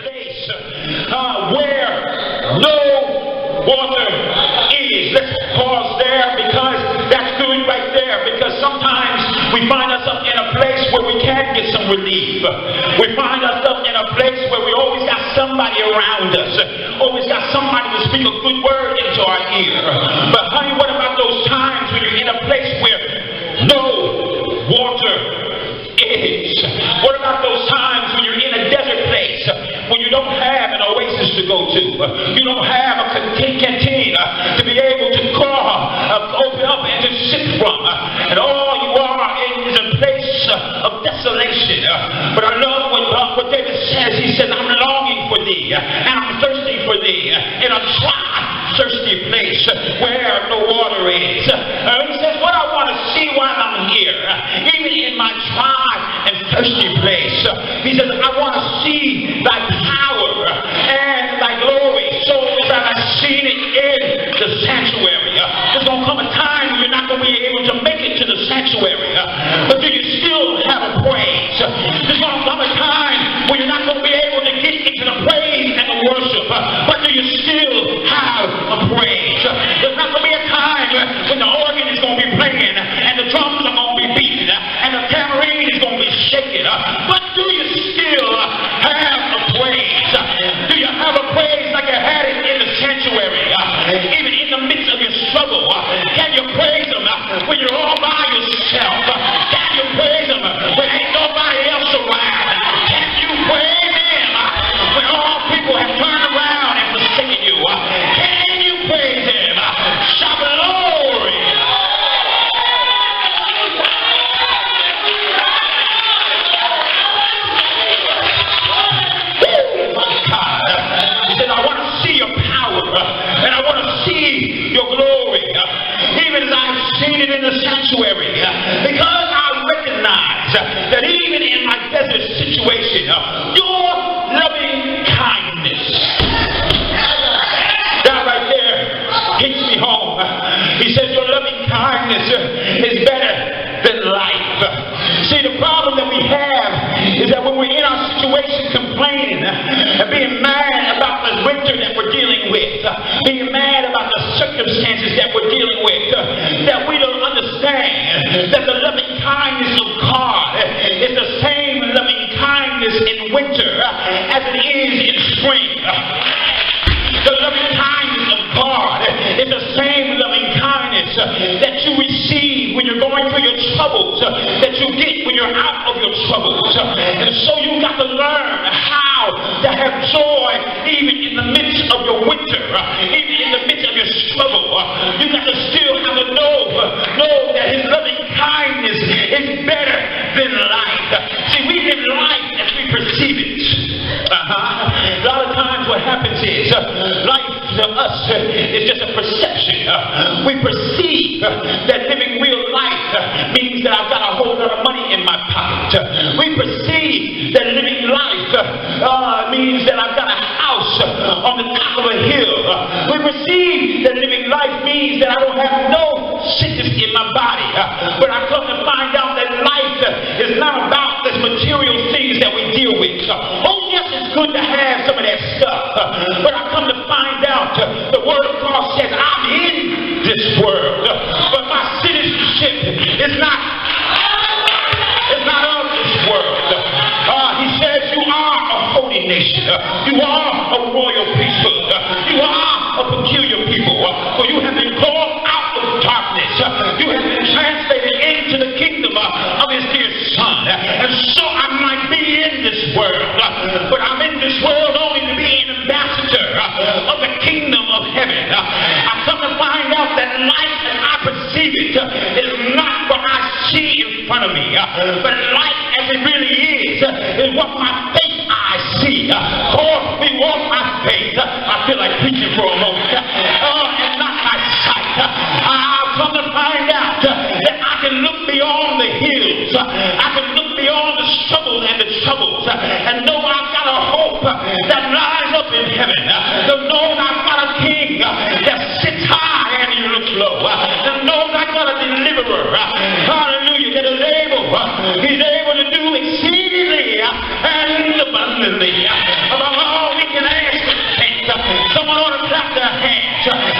place where no water is. Let's pause there because that's good right there. Because sometimes we find ourselves in a place where we can get some relief. We find ourselves in a place where we always got somebody around us. Always got somebody to speak a good word into our ear. But honey, what about those times when you're in a place where no water is? What about those times when you're in a desert place, when you don't have an oasis to go to, you don't have a canteen to be able to open up and to sip from, and all you are is a place of desolation. But I love what David says. He says, I'm longing for thee, and I'm thirsty for thee in a dry, thirsty place where no water is. He says, what I want to see while I'm here, even in my dry and thirsty place, he says, I want to see thy power and thy glory, so as I've seen it in the sanctuary. There's going to come a time when you're not going to be able to make it to the sanctuary, but do you still have a praise? There's going to come a time when you're not going to be able to get into the praise and the worship, but do you still have a praise? There's not going to be a time when the organ is going to be playing and the drums are going to be beating and the tambourine is going to be shaking, but do you still have a praise? Do you have a praise like you had it in the sanctuary? Even in the midst of your struggle, can you praise him when you're all by yourself? Can you praise him when ain't nobody else around? Can you praise him when all people have turned around and forsaken you? Can you praise him? Shout glory! And I want to see your glory, even as I've seen it in the sanctuary, because I recognize that even in my desert situation, your loving kindness, that right there hits me home. He says your loving kindness is better than life. See, the problem that we have is that when we're in our situation complaining and being mad about the winter that we're dealing with, being mad about the circumstances that we're dealing with, that we don't understand that the loving kindness of God is the same loving kindness in winter as it is in spring. The loving kindness of God is the same loving kindness that you receive when you're going through your troubles, that you get when you're out of your troubles. And so you got to learn how to have joy even in the midst of your winter, even in the midst of your struggle. You got to still have to know that his loving kindness is better than life. See, we live life as we perceive it. A lot of times what happens is life to us is just a perception. We perceive that living real life means that I've got a whole lot of money in my pocket. We perceive that living life means that I've got a house on the top of a hill. We perceive that living life means that I don't have no sickness in my body. But I come to find out that life is not about this material things that we deal with. Oh yes, it's good to have some of that stuff. But I come to find out the word of God says I'm in this world. But my citizenship is not of this world. He says you are a holy nation. You are a royal priesthood. You are a peculiar people. For you have been called out of darkness. You have been translated into the kingdom of his dear son. And so I might be in this world. But I'm in this world only to be an ambassador of the kingdom of heaven. I come to find out that life as I perceive it is not what I see in front of me. But life as it really is what my faith eyes see. We walk by faith. I feel like preaching for a moment. And not by sight. I've come to find out that I can look beyond the hills. I can look beyond the struggles and the troubles and know I've got a hope that lies up in heaven. To know I've got a king that sits high and he looks low. To know I've got a deliverer. Hallelujah. That is able. He's able to do exceedingly and abundantly above their hands.